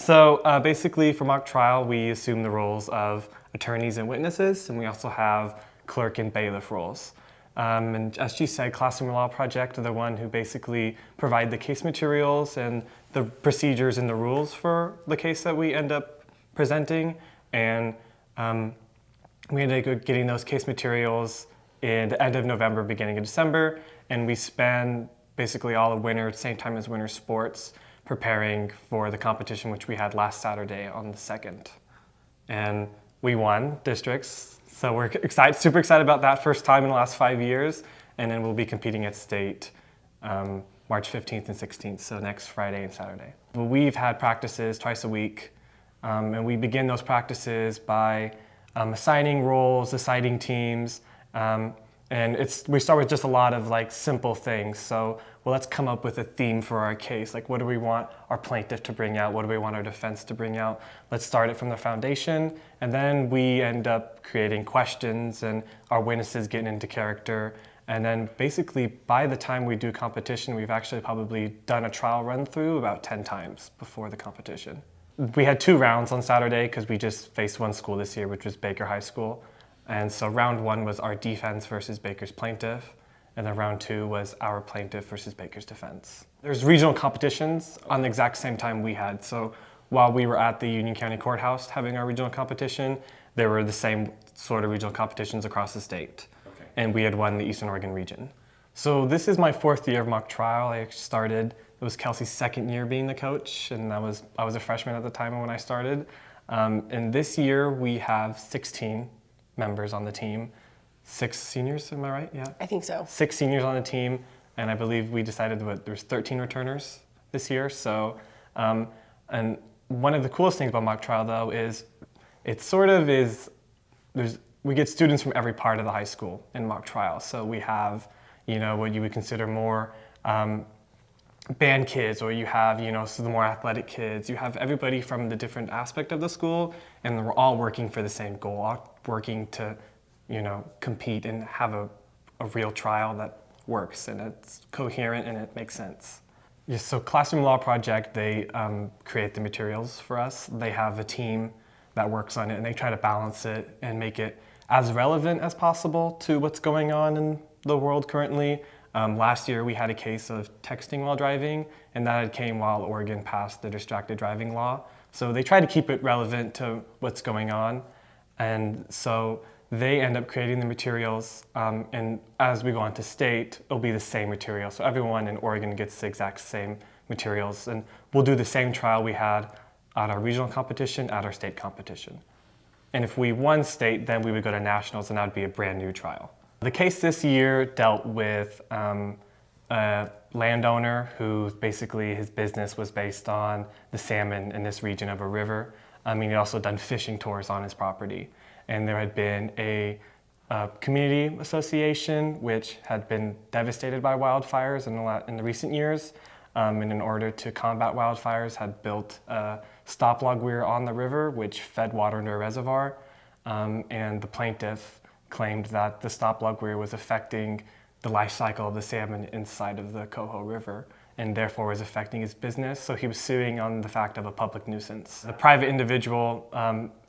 So basically for mock trial, we assume the roles of attorneys and witnesses, and we also have clerk and bailiff roles. And as she said, Classroom Law Project are the one who basically provide the case materials and the procedures and the rules for the case that we end up presenting. And we ended up getting those case materials in the end of November, beginning of December, and we spend basically all of winter, same time as winter sports, preparing for the competition which we had last Saturday on the 2nd. And we won districts, so we're excited, super excited about that, first time in the last 5 years, and then we'll be competing at state March 15th and 16th, so next Friday and Saturday. We've had practices twice a week, and we begin those practices by assigning roles, assigning teams, and we start with just a lot of like simple things. So, well, let's come up with a theme for our case. Like, what do we want our plaintiff to bring out? What do we want our defense to bring out? Let's start it from the foundation, and then we end up creating questions and our witnesses getting into character. And then basically by the time we do competition, we've actually probably done a trial run through about 10 times before the competition. We had 2 rounds on Saturday because we just faced one school this year, which was Baker High School. And so round 1 was our defense versus Baker's plaintiff, and then round 2 was our plaintiff versus Baker's defense. There's regional competitions on the exact same time we had. So while we were at the Union County Courthouse having our regional competition, there were the same sort of regional competitions across the state. Okay. And we had won the Eastern Oregon region. So this is my 4th year of mock trial. I started, it was Kelsey's 2nd year being the coach, and I was a freshman at the time when I started. And this year we have 16 members on the team. 6 seniors, am I right? Yeah. I think so. 6 seniors on the team, and I believe we decided there's 13 returners this year. So, and one of the coolest things about mock trial though is we get students from every part of the high school in mock trial. So we have, what you would consider more band kids, or you have, so the more athletic kids. You have everybody from the different aspect of the school, and we're all working for the same goal, all working to, compete and have a real trial that works and it's coherent and it makes sense. Yeah, so Classroom Law Project, they create the materials for us. They have a team that works on it, and they try to balance it and make it as relevant as possible to what's going on in the world currently. Last year we had a case of texting while driving, and that came while Oregon passed the distracted driving law. So they try to keep it relevant to what's going on, and so they end up creating the materials, and as we go on to state, it'll be the same material. So everyone in Oregon gets the exact same materials, and we'll do the same trial we had at our regional competition, at our state competition. And if we won state, then we would go to nationals, and that would be a brand new trial. The case this year dealt with a landowner who basically his business was based on the salmon in this region of a river. He also done fishing tours on his property. And there had been a community association which had been devastated by wildfires in the recent years. And in order to combat wildfires, had built a stop log weir on the river which fed water into a reservoir. And the plaintiff claimed that the stop log weir was affecting the life cycle of the salmon inside of the Coho River, and therefore was affecting his business. So he was suing on the fact of a public nuisance. The private individual,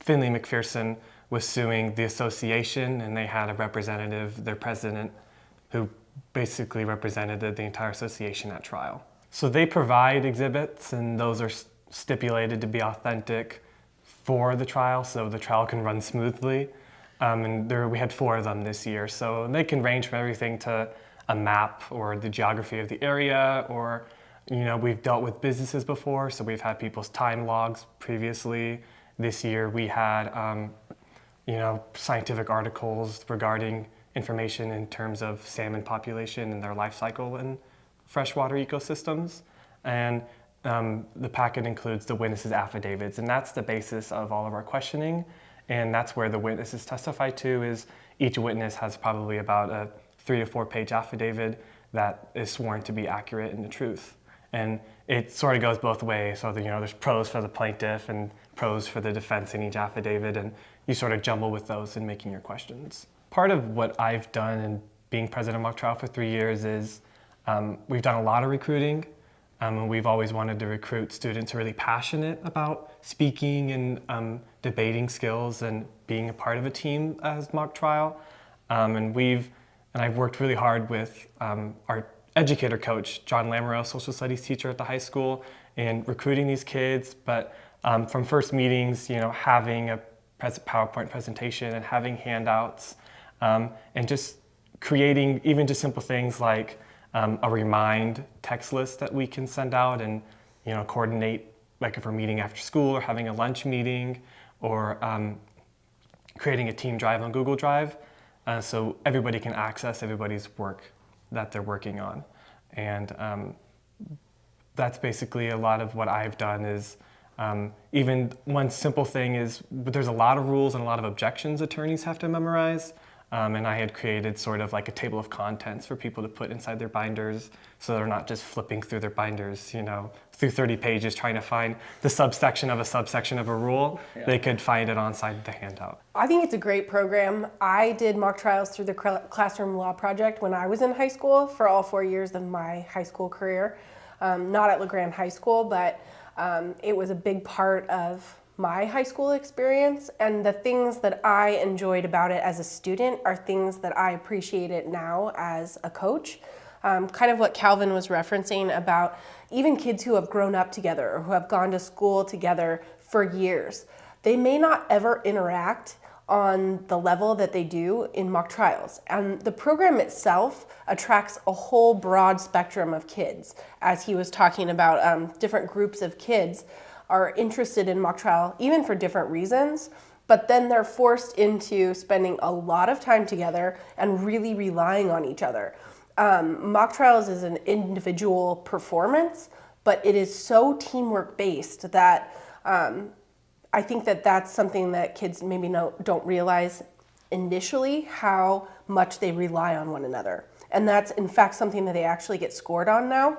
Finley McPherson, was suing the association, and they had a representative, their president, who basically represented the entire association at trial. So they provide exhibits, and those are stipulated to be authentic for the trial, so the trial can run smoothly. And we had 4 of them this year, so they can range from everything to a map or the geography of the area, or we've dealt with businesses before, so we've had people's time logs previously. This year we had scientific articles regarding information in terms of salmon population and their life cycle in freshwater ecosystems. And the packet includes the witnesses' affidavits, and that's the basis of all of our questioning. And that's where the witnesses testify to is each witness has probably about a 3 to 4 page affidavit that is sworn to be accurate and the truth. And it sort of goes both ways. So there's pros for the plaintiff and pros for the defense in each affidavit, and you sort of jumble with those in making your questions. Part of what I've done in being president of mock trial for 3 years is we've done a lot of recruiting. And we've always wanted to recruit students who are really passionate about speaking and debating skills and being a part of a team as mock trial. And I've worked really hard with our educator coach, John Lamoureux, social studies teacher at the high school, in recruiting these kids. But from first meetings, having a PowerPoint presentation and having handouts, and just creating even just simple things like a remind text list that we can send out and coordinate, like if we're meeting after school or having a lunch meeting, or creating a team drive on Google Drive, so everybody can access everybody's work that they're working on. And that's basically a lot of what I've done. Is even one simple thing is, but there's a lot of rules and a lot of objections attorneys have to memorize. And I had created sort of like a table of contents for people to put inside their binders, so they're not just flipping through their binders, through 30 pages trying to find the subsection of a rule. Yeah. They could find it onside the handout. I think it's a great program. I did mock trials through the Classroom Law Project when I was in high school for all 4 years of my high school career. Not at Grande High School, but it was a big part of my high school experience, and the things that I enjoyed about it as a student are things that I appreciate it now as a coach. Kind of what Calvin was referencing about even kids who have grown up together or who have gone to school together for years. They may not ever interact on the level that they do in mock trials. And the program itself attracts a whole broad spectrum of kids. As he was talking about, different groups of kids are interested in mock trial, even for different reasons, but then they're forced into spending a lot of time together and really relying on each other. Mock trials is an individual performance, but it is so teamwork based that I think that that's something that kids maybe don't realize initially, how much they rely on one another. And that's in fact something that they actually get scored on now,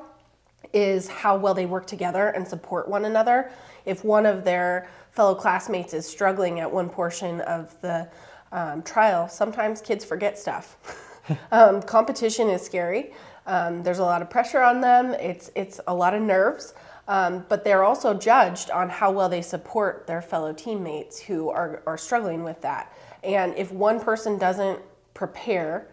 is how well they work together and support one another. If one of their fellow classmates is struggling at one portion of the trial, sometimes kids forget stuff. Competition is scary. There's a lot of pressure on them. It's a lot of nerves, but they're also judged on how well they support their fellow teammates who are struggling with that. And if one person doesn't prepare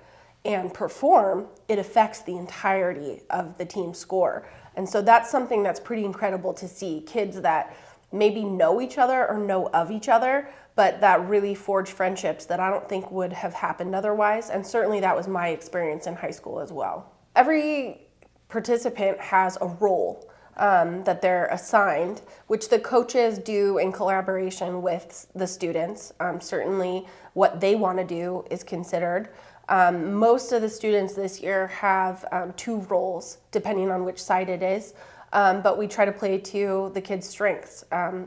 and perform, it affects the entirety of the team score. And so that's something that's pretty incredible to see. Kids that maybe know each other or know of each other, but that really forge friendships that I don't think would have happened otherwise. And certainly that was my experience in high school as well. Every participant has a role that they're assigned, which the coaches do in collaboration with the students. Certainly what they want to do is considered. Most of the students this year have 2 roles, depending on which side it is, but we try to play to the kids' strengths.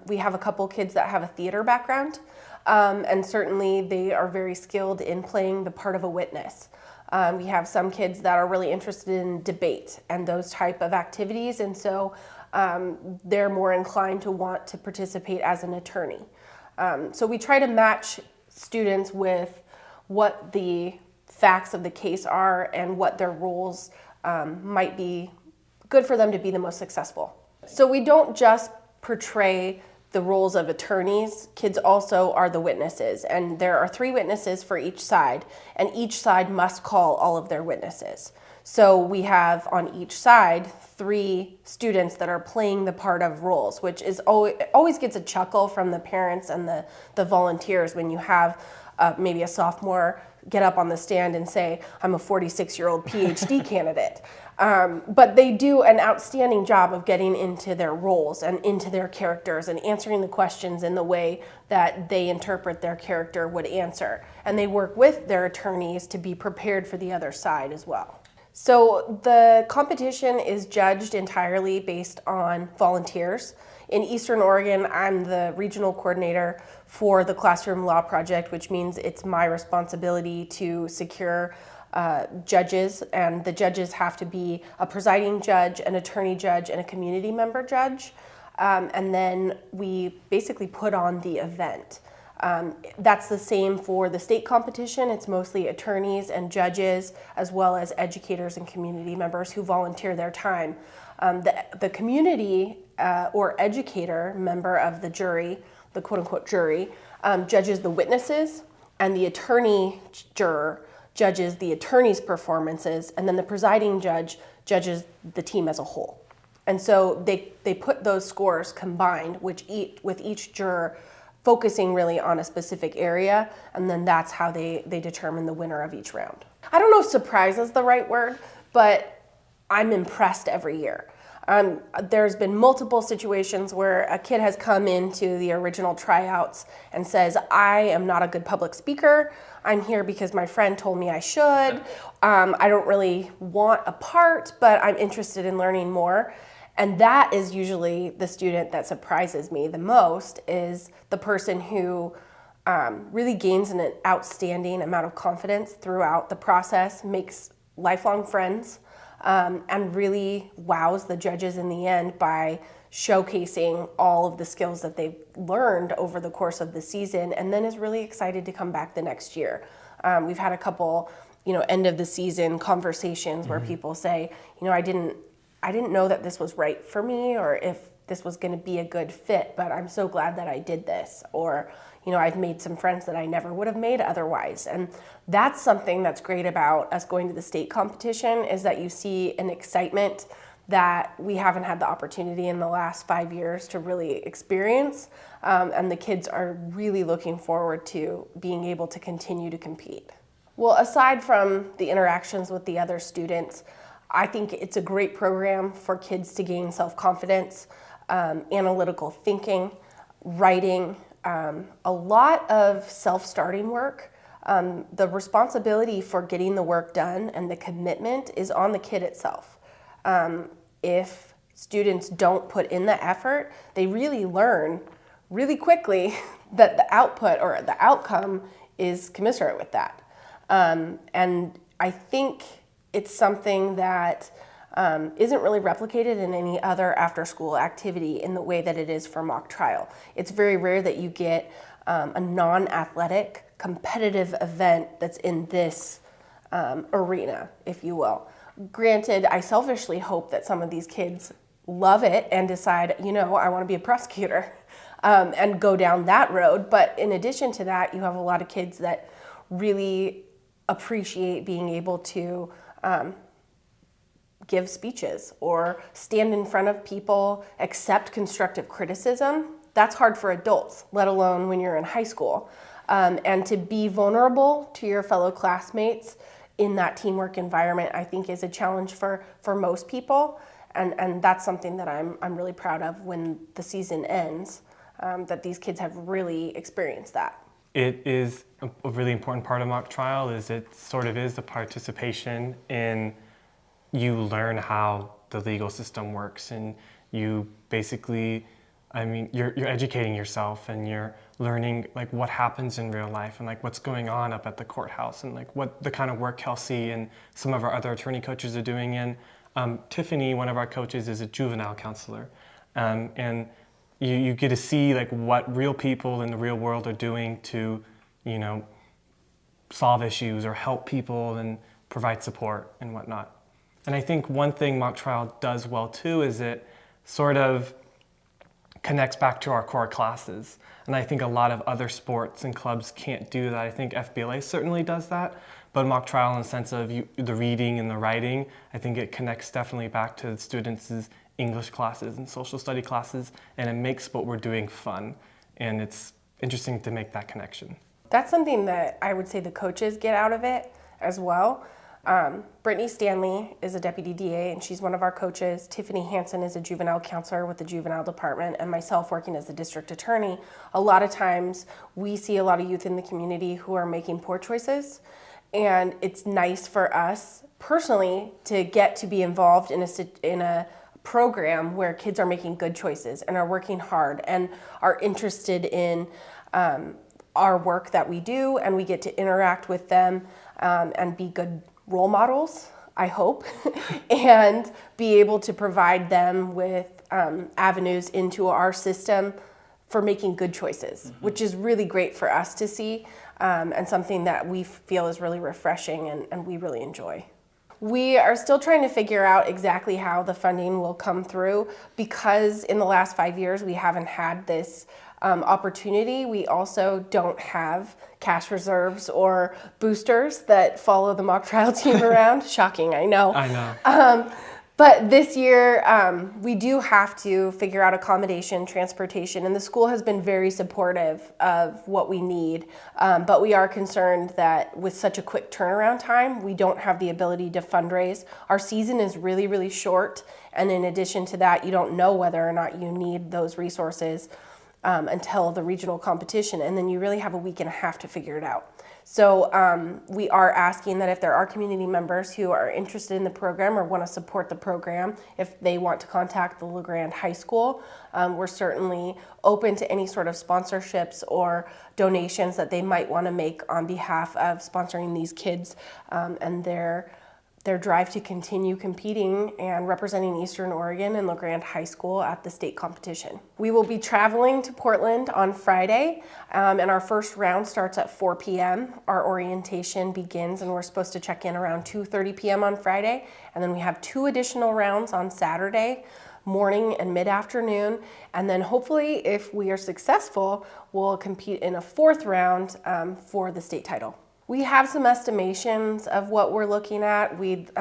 We have a couple kids that have a theater background, and certainly they are very skilled in playing the part of a witness. We have some kids that are really interested in debate and those type of activities, and so they're more inclined to want to participate as an attorney. So we try to match students with what the facts of the case are and what their roles might be good for them to be the most successful. So we don't just portray the roles of attorneys, kids also are the witnesses, and there are 3 witnesses for each side, and each side must call all of their witnesses. So we have on each side 3 students that are playing the part of roles, which is always gets a chuckle from the parents and the volunteers when you have maybe a sophomore get up on the stand and say, I'm a 46-year-old PhD candidate. But they do an outstanding job of getting into their roles and into their characters and answering the questions in the way that they interpret their character would answer. And they work with their attorneys to be prepared for the other side as well. So the competition is judged entirely based on volunteers. In Eastern Oregon, I'm the regional coordinator for the Classroom Law Project, which means it's my responsibility to secure judges, and the judges have to be a presiding judge, an attorney judge, and a community member judge. And then we basically put on the event. That's the same for the state competition. It's mostly attorneys and judges, as well as educators and community members who volunteer their time. The community or educator member of the jury, the quote-unquote jury, judges the witnesses, and the attorney juror judges the attorney's performances, and then the presiding judge judges the team as a whole. And so they put those scores combined, with each juror focusing really on a specific area, and then that's how they determine the winner of each round. I don't know if surprise is the right word, but I'm impressed every year. There's been multiple situations where a kid has come into the original tryouts and says, I am not a good public speaker. I'm here because my friend told me I should. I don't really want a part, but I'm interested in learning more. And that is usually the student that surprises me the most, is the person who really gains an outstanding amount of confidence throughout the process, makes lifelong friends, and really wows the judges in the end by showcasing all of the skills that they've learned over the course of the season, and then is really excited to come back the next year. We've had a couple, end of the season conversations where people say, I didn't know that this was right for me, or if this was going to be a good fit, but I'm so glad that I did this. Or, I've made some friends that I never would have made otherwise. And that's something that's great about us going to the state competition, is that you see an excitement that we haven't had the opportunity in the last 5 years to really experience. And the kids are really looking forward to being able to continue to compete. Well, aside from the interactions with the other students, I think it's a great program for kids to gain self-confidence, analytical thinking, writing, a lot of self-starting work. The responsibility for getting the work done and the commitment is on the kid itself. If students don't put in the effort, they really learn really quickly that the output or the outcome is commensurate with that. And I think it's something that isn't really replicated in any other after-school activity in the way that it is for mock trial. It's very rare that you get a non-athletic competitive event that's in this arena, if you will. Granted, I selfishly hope that some of these kids love it and decide, I want to be a prosecutor and go down that road. But in addition to that, you have a lot of kids that really appreciate being able to give speeches or stand in front of people, accept constructive criticism. That's hard for adults, let alone when you're in high school. And to be vulnerable to your fellow classmates in that teamwork environment, I think is a challenge for most people. And that's something that I'm really proud of when the season ends, that these kids have really experienced that. It is a really important part of mock trial, is it sort of is the participation in, you learn how the legal system works, and you basically, you're educating yourself, and you're learning like what happens in real life, and like what's going on up at the courthouse, and like what the kind of work Kelsie and some of our other attorney coaches are doing. And Tiffany, one of our coaches, is a juvenile counselor, and you get to see like what real people in the real world are doing to, solve issues or help people and provide support and whatnot. And I think one thing mock trial does well too is it sort of connects back to our core classes. And I think a lot of other sports and clubs can't do that. I think FBLA certainly does that, but mock trial, in the sense of the reading and the writing, I think it connects definitely back to the students' English classes and social study classes, and it makes what we're doing fun. And it's interesting to make that connection. That's something that I would say the coaches get out of it as well. Brittany Stanley is a deputy DA, and she's one of our coaches. Tiffany Hansen is a juvenile counselor with the juvenile department, and myself working as the district attorney. A lot of times we see a lot of youth in the community who are making poor choices, and it's nice for us personally to get to be involved in a program where kids are making good choices and are working hard and are interested in our work that we do, and we get to interact with them and be good role models, I hope, and be able to provide them with avenues into our system for making good choices, which is really great for us to see, and something that we feel is really refreshing and we really enjoy. We are still trying to figure out exactly how the funding will come through, because in the last 5 years we haven't had this opportunity. We also don't have cash reserves or boosters that follow the mock trial team around. Shocking, I know. I know. But this year, we do have to figure out accommodation, transportation, and the school has been very supportive of what we need. But we are concerned that with such a quick turnaround time, we don't have the ability to fundraise. Our season is really, really short, and in addition to that, you don't know whether or not you need those resources until the regional competition, and then you really have a week and a half to figure it out. So we are asking that if there are community members who are interested in the program or want to support the program, if they want to contact the Grande High School, we're certainly open to any sort of sponsorships or donations that they might want to make on behalf of sponsoring these kids and their drive to continue competing and representing Eastern Oregon and Grande High School at the state competition. We will be traveling to Portland on Friday, and our first round starts at 4 p.m. Our orientation begins, and we're supposed to check in around 2:30 p.m. on Friday, and then we have 2 additional rounds on Saturday morning and mid-afternoon, and then hopefully, if we are successful, we'll compete in a 4th round for the state title. We have some estimations of what we're looking at. We'd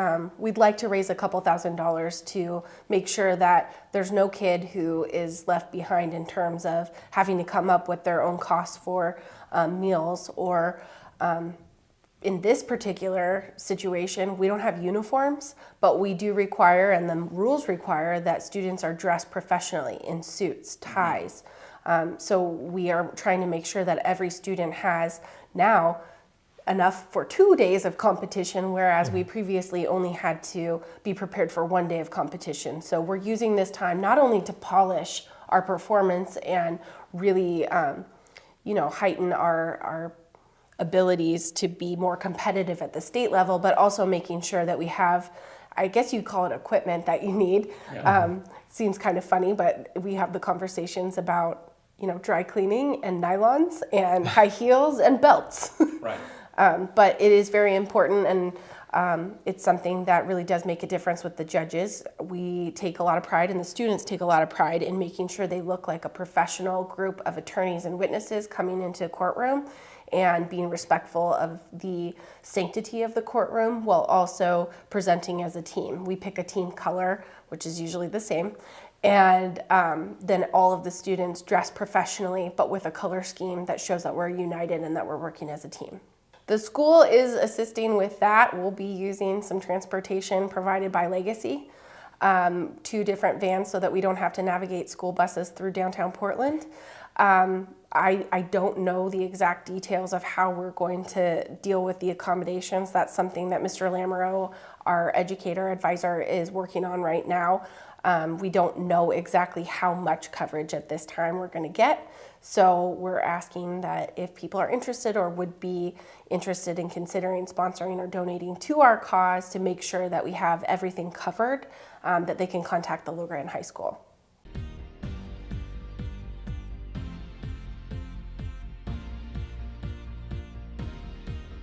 like to raise a couple $1,000s to make sure that there's no kid who is left behind in terms of having to come up with their own costs for meals, or in this particular situation, we don't have uniforms, but we do require, and the rules require, that students are dressed professionally in suits, ties. So we are trying to make sure that every student has now enough for 2 days of competition, whereas we previously only had to be prepared for 1 day of competition. So we're using this time not only to polish our performance and really, heighten our abilities to be more competitive at the state level, but also making sure that we have, I guess you'd call it equipment that you need. Yeah. Seems kind of funny, but we have the conversations about, dry cleaning and nylons and high heels and belts. Right. But it is very important, and it's something that really does make a difference with the judges. We take a lot of pride, and the students take a lot of pride in making sure they look like a professional group of attorneys and witnesses coming into a courtroom, and being respectful of the sanctity of the courtroom while also presenting as a team. We pick a team color, which is usually the same, and then all of the students dress professionally, but with a color scheme that shows that we're united and that we're working as a team. The school is assisting with that. We'll be using some transportation provided by Legacy, 2 different vans, so that we don't have to navigate school buses through downtown Portland. I don't know the exact details of how we're going to deal with the accommodations. That's something that Mr. Lamoureux, our educator advisor, is working on right now. We don't know exactly how much coverage at this time we're going to get. So we're asking that if people are interested or would be interested in considering sponsoring or donating to our cause, to make sure that we have everything covered, that they can contact the Grande High School.